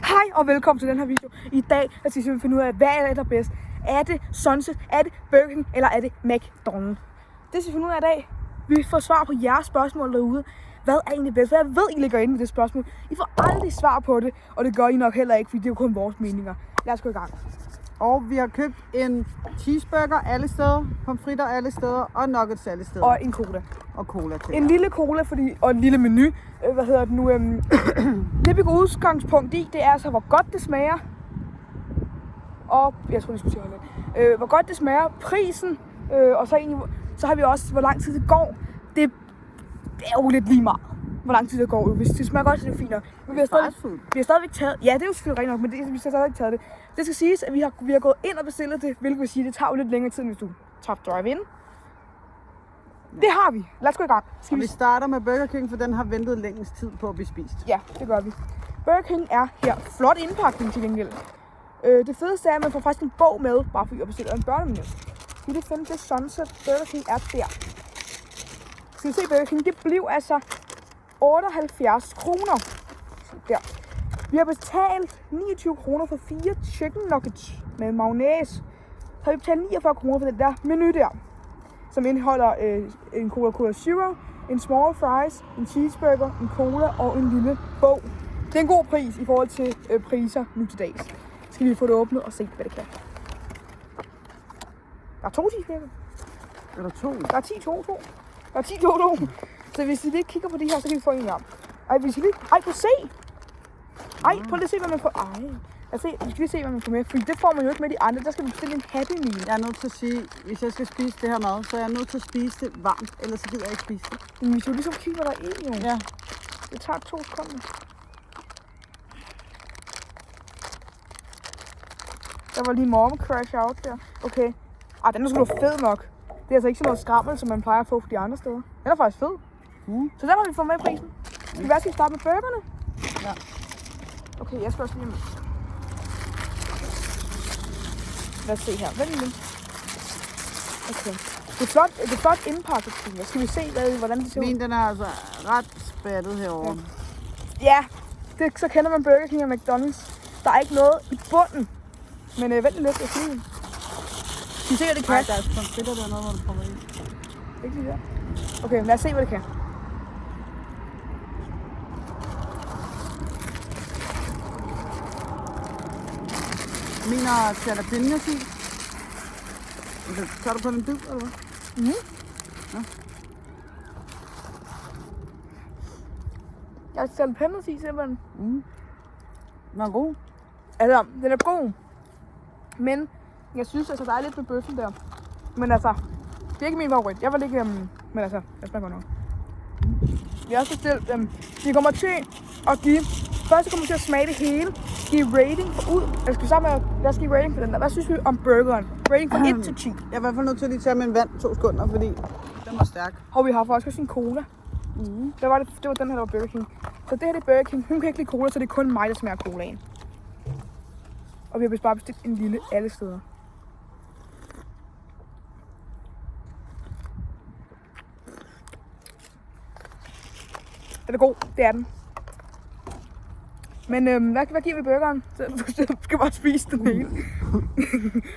Hej og velkommen til den her video. I dag skal vi finde ud af, hvad er der bedst. Er det Sunset, er det Burger King, eller er det McDonald's? Det skal vi finde ud af i dag. Vi får svar på jeres spørgsmål derude. Hvad er egentlig bedst? Hvad jeg ved, I ligger inde med det spørgsmål. I får aldrig svar på det, og det gør I nok heller ikke, fordi det er jo kun vores meninger. Lad os gå i gang. Og vi har købt en cheeseburger alle steder, pomfritter alle steder og nuggets alle steder. Og en cola. Og cola til. En lille cola, og en lille menu. Det vi går udgangspunkt i, det er altså, hvor godt det smager. Og jeg tror, jeg skulle sige hvor godt det smager, prisen, og så har vi også, hvor lang tid det går. Det er jo lidt lige meget, hvor lang tid det går. Hvis det smager godt, så er det fint nok. Men vi har stadigvæk taget, ja, det er jo selvfølgelig rigtig nok, men vi har stadigvæk taget det. Det skal siges, at vi har gået ind og bestilt det, hvilket vil sige, det tager jo lidt længere tid, hvis du tager drive-in. Det har vi. Lad os gå i gang. Vi starter med Burger King, for den har ventet længst tid på at blive spist. Ja, det gør vi. Burger King er her. Flot indpakning til gengæld. Det fedeste er, at man får faktisk en bog med, bare fordi jeg bestiller en børnemenu. Vi kan finde det Sunset. Burger King er der. Skal vi se Burger King? Det blev altså 78 kroner. Der. Vi har betalt 29 kroner for 4 chicken nuggets med mayonnaise. Så har vi betalt 49 kroner for den der menu der, som indeholder en Coca-Cola Zero, en small fries, en cheeseburger, en cola og en lille bog. Det er en god pris i forhold til priser nu til dags. Skal vi få det åbnet og se, hvad det kan. Der er 2 cheeseburger. Er der 2? Der er 10 2. Der er 10 2. Så hvis I lige kigger på de her, så kan vi få en gang. Ej, vi skal lige... Ej, prøv at se! Ej, prøv lige at se, hvad man får... Ej. Altså, vi skal lige se, hvad man får med. Fordi det får man jo ikke med de andre. Der skal man bestille en Happy Meal. Jeg er nødt til at sige, hvis jeg skal spise det her mad, så er jeg nødt til at spise det varmt, ellers så gider jeg ikke spise det. Men vi skal jo ligesom kigge, hvad der er i, jo. Ja. Det tager 2 sekunder. Der var lige morgen crash out der. Okay. Ej, den er sgu da fed nok. Det er altså ikke sådan noget skrammel, som man plejer at få for de andre steder. Den er faktisk fed. Så den har vi fået med i prisen. Skal vi starte med burgerne? Ja. Okay, jeg skal også lige med. Lad os se her. Vent lige. Okay. Det er flot indpakket. Skal vi se, hvordan det ser ud? Min, den er altså ret spattet herovre. Ja, så kender man Burger King og McDonald's. Der er ikke noget i bunden. Men vent lidt, jeg siger. Skal vi se, hvad det kan? Nej, der er pomfritter dernede, hvor du prøver i. Ikke lige der. Okay, lad os se, hvad det kan. Min er jalapenos i. Tager du på en bid, eller hvad? Mhm. Ja. Jeg har jalapenos i, simpelthen. Den er god. Altså, den er god. Men jeg synes, altså, der er lidt med bøffen der. Men altså, det er ikke min favorit. Jeg vil ikke, men altså, jeg smager godt nok. Vi har også bestilt, vi kommer til at give, først kommer vi til at smage det hele, give rating ud. Jeg skal sammen med, lad os give rating for den der. Hvad synes vi om burgeren? Rating fra 1 til 10. Jeg er i hvert fald nødt til at lige tage min vand 2 sekunder, fordi den var stærk. Og vi har faktisk også en cola. Det var den her, der var Burger King. Så det her det er Burger King. Hun kan ikke lide cola, så det er kun mig, der smager colaen. Og vi har bare bestilt en lille alle steder. Den er god, det er den. Men hvad giver vi burgeren? Du skal bare spise den hele. Man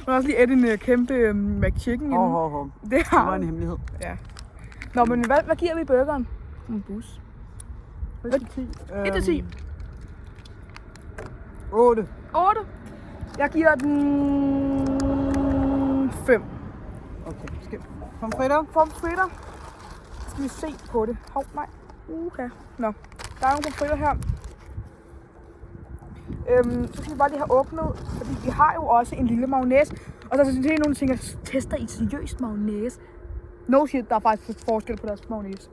har også lige en kæmpe McChicken inden. Det var en hemmelighed. Ja. Nå, men hvad giver vi burgeren? En bus. 1 til 10. 1 til 10. 8. 8. Jeg giver den 5. Okay, pomfritter. Pomfritter. Skal vi se på det? Hov, nej. Okay. Nå, der er nogle pomfritter her. Så skal vi bare lige have åbnet, fordi vi har jo også en lille mayonnaise. Og så synes jeg, nogle ting, at tester I seriøst mayonnaise. No shit, der er faktisk forskel på deres mayonnaise.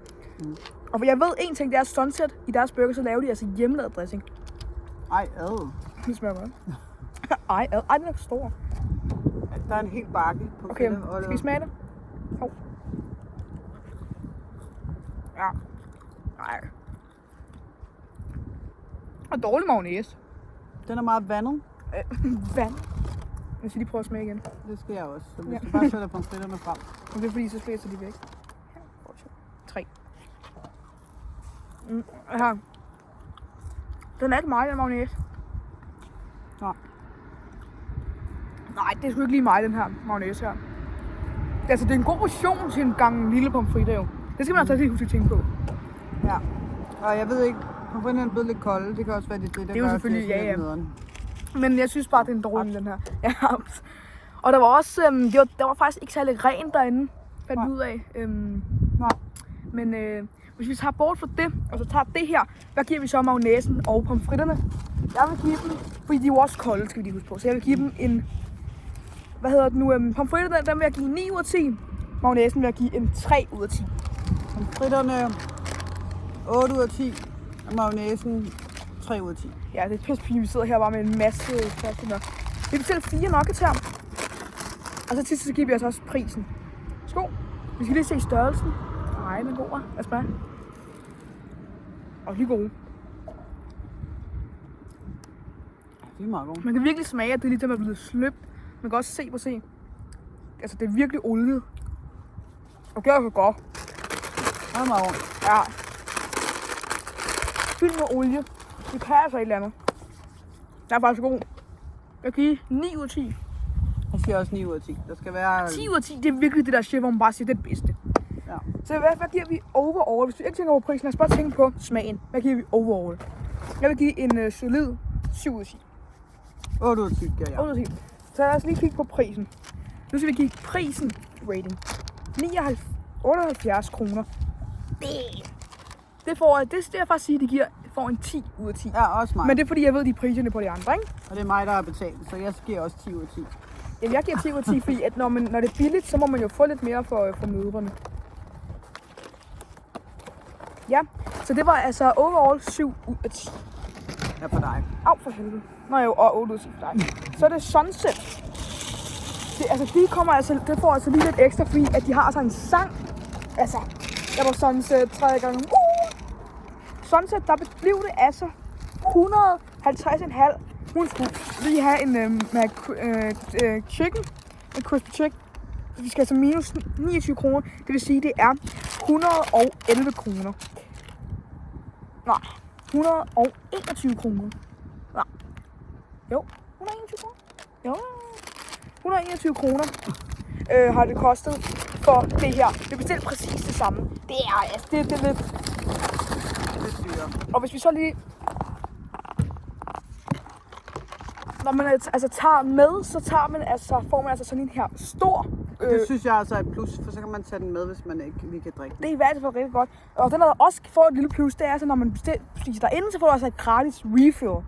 Og jeg ved en ting, det er Sunset. I deres burger, så laver de altså hjemmelavet dressing. Ej, ad. Det smager godt. Ej, den er for stor. Der er en hel bakke på Okay, skal vi smage det? Hov. Ja. Nej. Og dårlig mayonnaise. Den er meget vandet. Vand. Jeg skal lige prøve at smage igen. Det skal jeg også. Så vi skal bare sætte pomfritterne frem. Og det er fordi, så spæser de væk. Her, 3. Her. Den er ikke meget, den mayonnaise. Nej. Nej, det er sgu ikke lige mig, den her mayonnaise her. Altså, det er en god portion til en gang lille pomfritter jo. Det skal man altså lige huske at tænke på. Ja. Og jeg ved ikke, pomfritterne er blevet lidt kolde. Det kan også være, det der Det er jo gør, selvfølgelig, at det er ja. lidt nederen. Men jeg synes bare, det er en dårlig, den her. Ja. Og der var også, der var faktisk ikke særlig rent derinde, fandt vi ud af. Nej. Men hvis vi tager bort fra det, og så tager det her, hvad giver vi så mayonnaisen og pomfritterne? Jeg vil give dem, fordi de er jo også kolde, skal vi lige huske på. Så jeg vil give dem en, pomfritterne, den vil jeg give 9 ud af 10. Mayonnaisen vil jeg give en 3 ud af 10. Pomfritterne 8 ud af 10. Og mayonnaisen 3 ud af 10. Ja, det er pissepige, vi sidder her bare med en masse plastik. Vi bestiller 4 nuggets her. Og så til sidst så giver vi altså også prisen. Skål. Vi skal lige se størrelsen. Nej, den er god, hva'? Lad os smage. Og lige gode. Det er meget godt. Man kan virkelig smage, at det lige er blevet sløbt. Man kan også se. Altså, det er virkelig oliet. Og det er så godt. Det er meget godt. Ja. Fyldt med olie. Det kan altså et eller andet. Den er faktisk god. Jeg giver 9 ud af 10. Jeg siger også 9 ud af 10. Der skal være... 10 ud af 10, det er virkelig det der shit, hvor man bare siger, det er det bedste. Ja. Så hvad giver vi overall? Hvis du ikke tænker på prisen, lad os bare tænke på smagen. Hvad giver vi overall? Jeg vil give en solid 7 ud af 10. 8 ud af 10 giver jeg. 8 ud af 10. Så lad os lige kigge på prisen. Nu skal vi give prisen rating. 78 kroner. Det er faktisk sige, at de får en 10 ud af 10. Ja, også mig. Men det er fordi, jeg ved de priserne på de andre, ikke? Og det er mig, der har betalt, så jeg giver også 10 ud af 10. Jamen, jeg giver 10 ud af 10, fordi at når det er billigt, så må man jo få lidt mere for mødrene. Ja, så det var altså overall 7 ud af 10. Ja, for dig. Au, for helvede. Nå jo, og 8 ud af 10 for dig. Så er det Sunset. Det får altså lige lidt ekstra, fordi at de har altså en sang. Altså, jeg var Sunset 3 gange. Sunset, der blev det altså 150,5. Hun skulle lige have en chicken, en crispy chicken. Vi skal altså minus 29 kroner. Det vil sige, det er 111 kroner. Nej, 121 kroner. Nej. Jo, 121 kroner. Jo, 121 kroner har det kostet for det her. Det er bestilt præcis det samme. Det er altså, det er lidt... Og hvis vi så lige... Når man altså tager med, så får man altså sådan en her stor... Det synes jeg altså er et plus, for så kan man tage den med, hvis man ikke lige kan drikke den. Det er i hvert fald rigtig godt. Og den der også får et lille plus, det er altså, når man spiser derinde, så får du altså et gratis refill.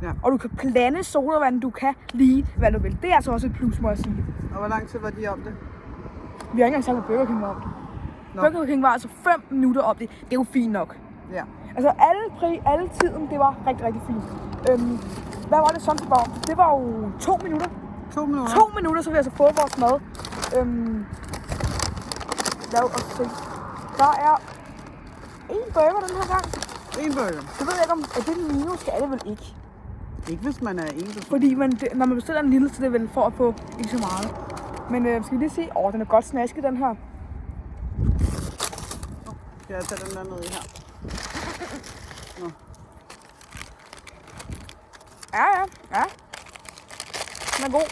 Ja. Og du kan blande sodavand, du kan lige hvad du vil. Det er altså også et plus, må jeg sige. Og hvor lang tid var de om det? Vi har ikke engang sagt, at Burger King var om det. Nå. Burger King var altså 5 minutter om det. Det er jo fint nok. Ja. Altså alle tiden, det var rigtig, rigtig fint. Hvad var det sådan, det var om? Det var jo 2 minutter. 2 minutter? 2 minutter, så vi altså fået vores mad. Lad os se. Der er en burger den her gang. En burger. Så ved jeg ikke, om er det en minus, skal det vel ikke. Ikke hvis man er en. Fordi når man bestiller en lille, så det er vel for at få ikke så meget. Men skal vi lige se? Den er godt snasket, den her. Skal jeg tage den der ned i her? Nå. Ja. Den er god.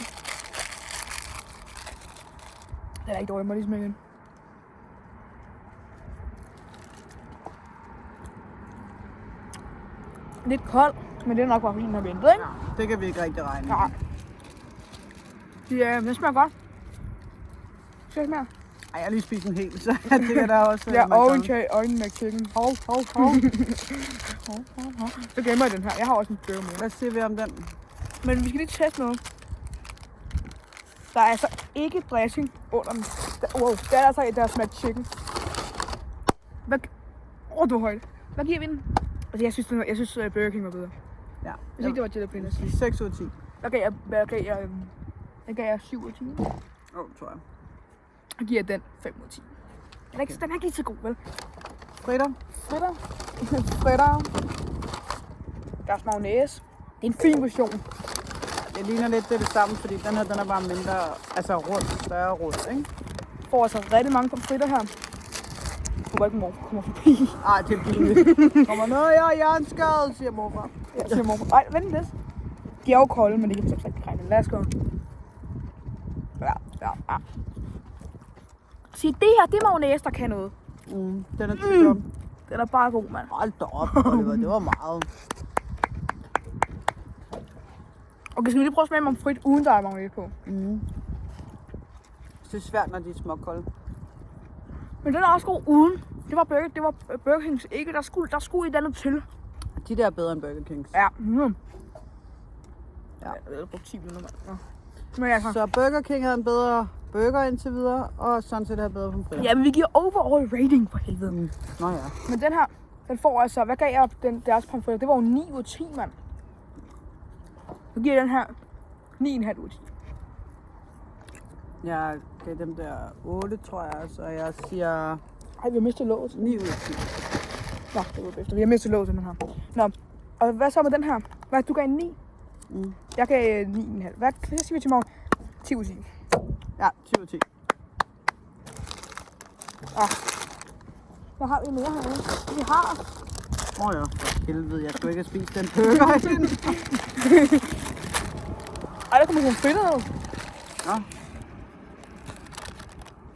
Den er ikke dårlig, må jeg lige smage igen. Lidt kold, men det er nok bare fordi den har ventet, ikke? Det kan vi ikke rigtig regne med. Ja. Den smager godt. Skal jeg smage? Ej, jeg har lige spist en hel, så jeg tænker, der er også... Ja, oven McChicken. Hov. Så gemmer jeg den her. Jeg har også en burger med. Hvad siger vi om den? Men vi skal lige teste noget. Der er altså ikke dressing under den. Det er altså et, der smager chicken. Du er højt. Hvad giver vi den? Altså, jeg synes Burger King var bedre. Ja. Hvis ikke det var jalapenos. 6 ud af 10. Der gav jeg 7 ud af 10. Tror jeg. Jeg giver den 5 ud af 10. Den er ikke lige så god, vel? Fritter. Der er mayonnaise. Det er en fin version. Det ligner lidt det samme, fordi den her, den er bare mindre, altså rund, større rund, ikke? Får altså rigtig mange pomfritter her. håber ikke, mor kommer forbi. Ej, det er pinligt. Kommer noget, jeg er hjerneskade, siger morfar. Ja, siger mor. Ej, vent lidt. De er jo kolde, men det kan så ikke regne. Lad os gå. Ja. Se, det her, det er mayonnaise, der kan noget. Den er tyk om. Den er bare god, mand. Hold da op, Oliver. Det var meget. Okay, skal vi lige prøve at smage om frit, uden der er mayonnaise på? Det er svært, når de er småkolde. Men den er også god uden. Det var Burger Kings ikke. Der skulle et andet til. De der er bedre end Burger Kings. Ja. Ja. Jeg har brugt 10 minutter, mand. Ja. Men altså. Så Burger King havde en bedre burger indtil videre, og Sunset havde bedre pomfritter. Ja, men vi giver overall rating for helvede. Nå ja. Men den her, den får altså, hvad gav jeg deres pomfritter? Det var jo 9 ud af 10, mand. Nu giver jeg den her 9,5 ud af 10. Jeg gav dem der 8, tror jeg, så jeg siger Ej, vi har mistet låget. 9 ud af 10. Nå, det var efter. Vi har mistet låget til den her. Nå, og hvad så med den her? Hvad, du gav en 9? Jeg gav 9,5. Hvad siger vi til morgen? 10 ud af 10. Ja, 10 ud af 10. Hvad har vi mere herinde? Vi har... Ja, for helvede, jeg skulle ikke have spist den burger igen. Ej, der kommer sådan fritter ud. Nå.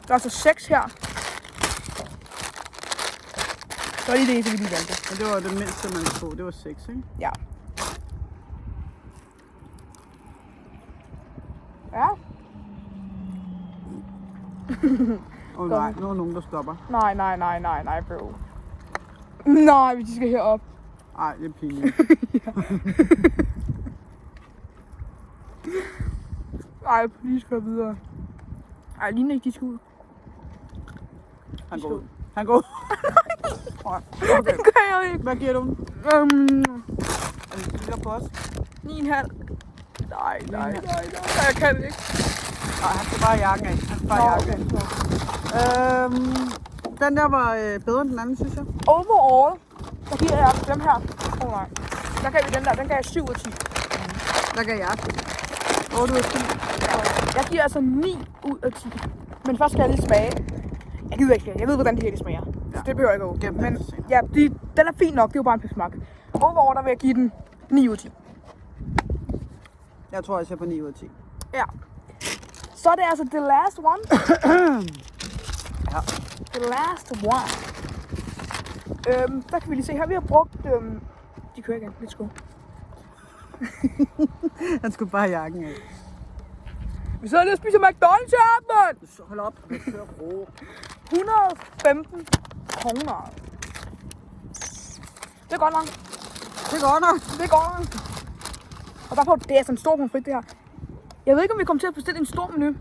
Der er altså 6 her. Så er lige det eneste, vi lige valgte. Og det var det mindste, man kunne få. Det var 6, ikke? Ja. Ja. Nej, nu er nogen, der stopper. Nej, bro. Nej, hvis de skal herop. Ej, det er pinligt. Ej, please, kør videre. Ej, ligner ikke, de skal ud. Han går ud. Han går ud. Okay. Det gør jeg ikke. Hvad giver du den? Er det kigger på os? 9,5. Nej. Jeg kan det ikke. Nej, han skal bare jakken af. Han skal bare jakken af. Den der var bedre end den anden, synes jeg. Overall, så giver jeg dem her. Nej. Der gav vi den der. Den gav jeg 7 ud af 10. Der gav jeg 8 ud af 10. Jeg giver altså 9 ud af 10. Men først skal jeg lige smage. Jeg gider ikke. Jeg ved, hvordan det her de smager. Så det behøver jeg ikke at gå. Men ja, den er fin nok. Det er jo bare en smag. Overall, der vil jeg give den 9 ud af 10. Jeg tror, jeg ser på 9 ud af 10. Ja. Så er det altså the last one. Ja. The last one. Der kan vi lige se her. Vi har brugt... de kører igen. Let's go. Han skulle bare jakken af. Vi sidder lige og spiser McDonald's her, mand! Så hold op. Det kører ro. 115 kroner. Det er godt nok. Det er godt nok. Det er godt nok. Og der på, det er sådan en stor pomfrit, det her. Jeg ved ikke, om vi kommer til at bestille en stor menu.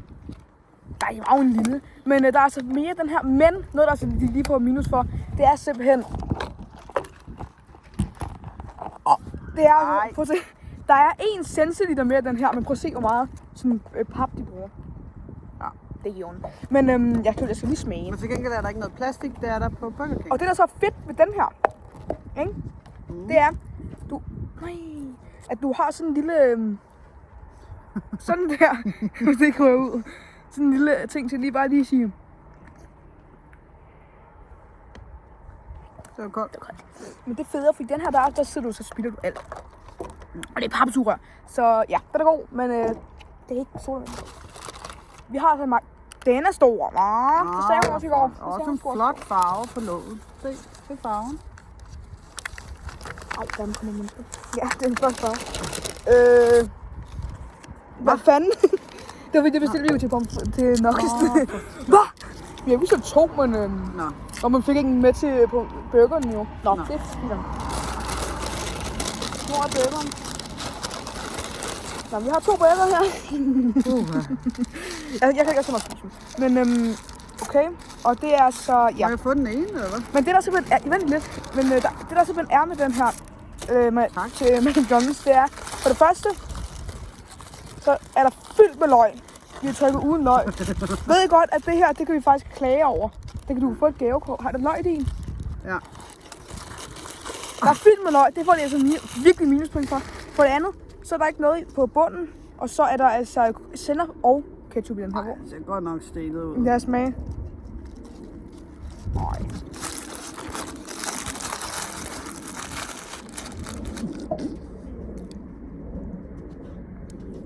Nej, det var jo en lille. Men der er altså mere den her. Men noget, der er altså lige på minus for, det er simpelthen... Det er altså, prøv at se. Der er 1 centiliter mere den her, men prøv at se, hvor meget sådan, pap de bruger. Ja, det er ikke ondt. Men jeg skal lige smage. Men til gengæld er der ikke noget plastik, det er der på Burger King. Og det, der så er fedt ved den her, ikke? Det er, at du har sådan en lille... sådan der, hvis det kommer ud. Sådan en lille ting til lige sige. Det var godt. Men det er federe, fordi den her, der sidder du, så spilder du alt. Og det er papsugerør. Så ja, den er god, men det er ikke sodavand. Vi har sådan en den er stor. Det sagde hun også i går. Også en flot farve på låget. Se farven. Ej, der kommer mennesker. Ja, det er en flot farve. Hvad fanden? Det var fordi, det bestilte vi jo til Nuggets. Hvad? Vi har vist 2, men... Og man fik ikke en med til på burgeren jo. Nå. Det er fint. Hvor er burgeren? Nå, vi har 2 burger her. Jeg kan ikke også have spise. Men okay. Og det er så... Ja. Har jeg fået den ene, eller hvad? Men det der simpelthen er... Vent lidt. Men det der simpelthen er med den her... Til McDonald's, det er... For det første... Så er der fyldt med løg. Vi har trykket uden løg. Ved I godt, at det her, det kan vi faktisk klage over. Det kan du få et gavekort. Har der løg i din? Ja. Der er fyldt med løg. Det får det altså virkelig minuspoint for. For det andet, så er der ikke noget på bunden. Og så er der altså sennep og ketchup i den her. Det ser godt nok stenet ud. Lad os smage.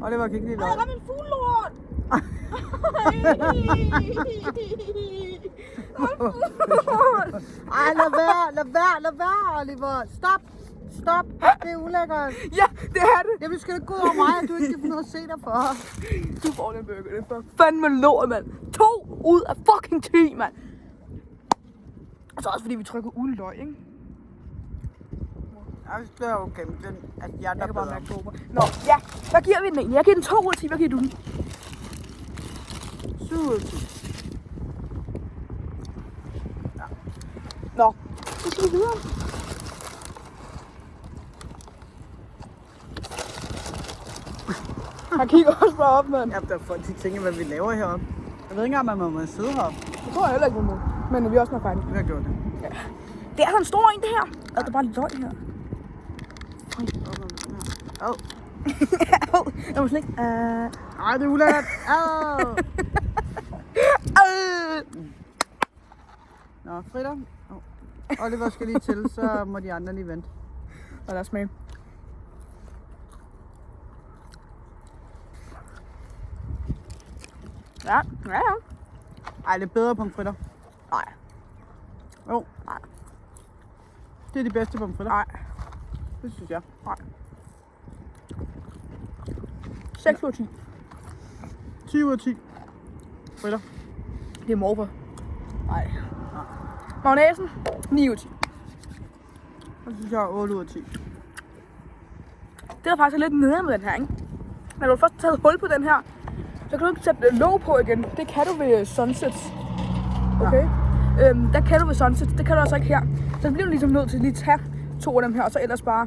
Oliver kan ikke lide Ej, løg. der er min fuglelort! Ej, lad være, Oliver. Stop. Det er ulækkert. Ja, det er det. Jamen, skal det gå over mig, at du ikke kan få noget at se dig for? Du får den burger, det er for fandme lort, mand. 2 ud af fucking 10, mand. Og så også fordi vi trykker uden løg, ikke? Ja, det er okay, men den, at jeg Jeg kan bare bedre. mærke på. Nå, ja. Hvad giver vi den egentlig? Jeg giver den 2 ud af 10. Hvad giver du den? 7 ud af 10. Nå, så skal vi videre. Han kigger også bare op, mand. Ja, der er folk, de tænker, hvad vi laver heroppe. Jeg ved ikke engang, om man må sidde heroppe. Det tror jeg heller ikke, vi må. Men vi er også snart færdige. Vi har gjort det. Ja. Det er sådan en stor en, det her. Og der er bare lidt løg her. Ad. Jeg må slet ikke... Ej, det er ulækkert. Ad. Nå, Frida. Oliver skal lige til, så må de andre lige vente. Og der er smag. Ja. Ej, det er bedre pomfritter. Nej. Jo. Nej. Det er de bedste pomfritter. Nej. Det synes jeg. Nej. 6 ud af 10. 10 ud af 10. Fritter. Det er morfer. Nej. Magnæsen. 9 ud af 10. Så synes jeg 8 ud af 10. Det er faktisk lidt nede med den her, ikke? Når du først har taget hul på den her, så kan du ikke sætte låg på igen. Det kan du ved Sunset. Okay? Ja. Der kan du ved Sunset. Det kan du altså ikke her. Så bliver du ligesom nødt til at lige tage 2 af dem her, og så ellers bare...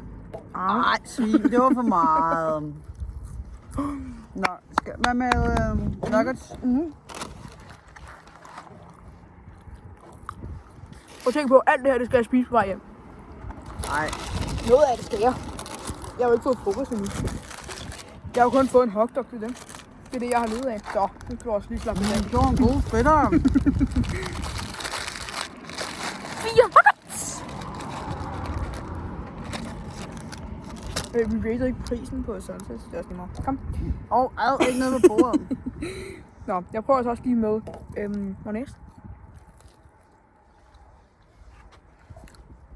Ej, svin. Det var for meget. Nå, hvad med nuggets? Og tænk på, alt det her, det skal jeg spise på vej hjem. Nej. Noget af det skal jeg. Jeg har jo ikke fået frokost endnu. Jeg har jo kun fået en hotdog til dem. Det er det, jeg har levet af. Så, nu kan du også lige slappe af. Det var en god fritter. 4 nuggets! Vi rated ikke prisen på Sunset, så det er også lige meget. Kom. Ikke nede på bordet. Nå, jeg prøver så også lige med mayonnaise.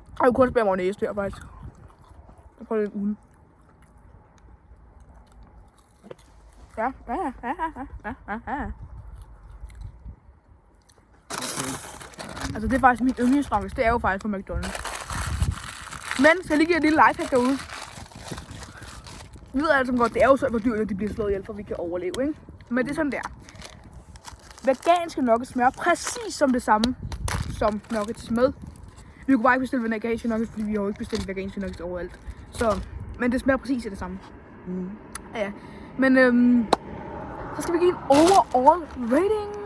Jeg har jo kun spære mayonnaise der, faktisk. Jeg prøver lidt uden. Ja. Altså, det er faktisk mit yndlingsnuggets. Det er jo faktisk på McDonald's. Men, skal jeg lige give et lille lifehack derude. Vi ved alle sammen godt, det er jo så, hvor dyrene de bliver slået ihjel, for vi kan overleve, ikke? Men det er sådan der. Veganske nuggets smager præcis som det samme som nuggets med. Vi kunne bare ikke bestille veganske nuggets, fordi vi har jo ikke bestilt veganske nuggets overalt. Så, men det smager præcis af det samme. Ja. Men så skal vi give en overall rating.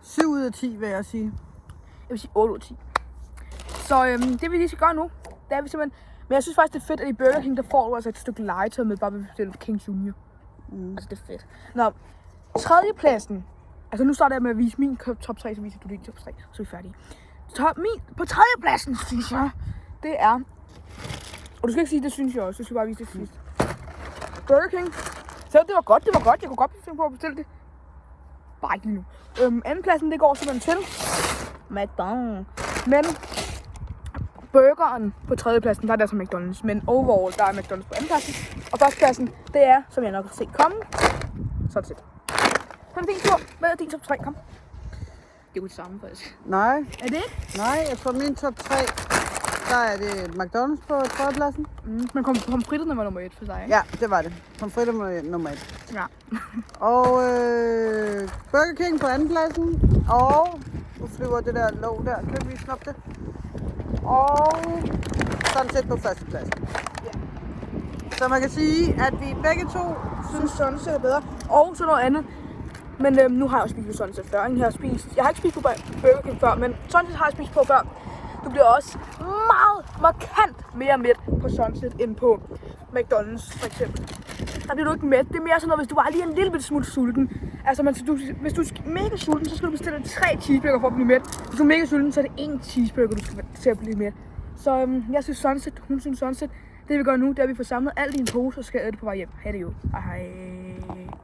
7 ud af 10, vil jeg sige. Jeg vil sige 8 ud af 10. Så det vi lige skal gøre nu, det er vi simpelthen... Men jeg synes faktisk, det er fedt, at i Burger King, der får du altså et stykke legetøj med, bare ved at bestille King Junior. Altså, det er fedt. Nå, 3. pladsen. Altså, nu starter jeg med at vise min top 3, så viser du din top 3, så er vi færdige. På 3. pladsen, synes jeg, det er... Og du skal ikke sige, det synes jeg også, du skal bare vise det til sidst. Burger King. Så det var godt. Jeg kunne godt finde på at bestille det. Bare ikke lige nu. Anden pladsen, det går simpelthen til McDonald's. Men burgeren på 3. pladsen, der er det altså McDonald's. Men overall, der er McDonald's på 2. pladsen. Og 1. pladsen, det er, som jeg nok har set komme, sådan set. Så er det din tur. Hvad er din top 3? Kom. Det er jo det samme, faktisk. Nej. Er det ikke? Nej, jeg tror min top 3, der er det McDonald's på 3. pladsen. Men pomfritterne var nummer 1 for sig, ikke? Ja, det var det. Pomfritter var nummer 1. Ja. Og Burger King på 2. pladsen. Og nu flyver det der låg der. Kan vi snoppe det? Og Sunset på 1. pladsen. Ja. Så man kan sige, at vi begge to Synes Sunset er bedre. Og så noget andet. Men nu har jeg jo spist på Sunset før. Jeg har ikke spist på Burger King før, men Sunset har jeg spist på før. Du bliver også meget markant mere mæt på Sunset end på McDonald's for eksempel. Der bliver du ikke mæt. Det er mere sådan noget, hvis du var lige en lille bitte smule sulten. Altså, hvis du er mega sulten, så skal du bestille 3 cheeseburger for at blive mæt. Hvis du er mega sulten, så er det 1 cheeseburger, du skal til at blive mæt. Så jeg synes Sunset, hun synes Sunset. Det Det vi gør nu, det er, at vi får samlet alt i en pose og skal æde det på vej hjem. Ha' det jo. Hej hej.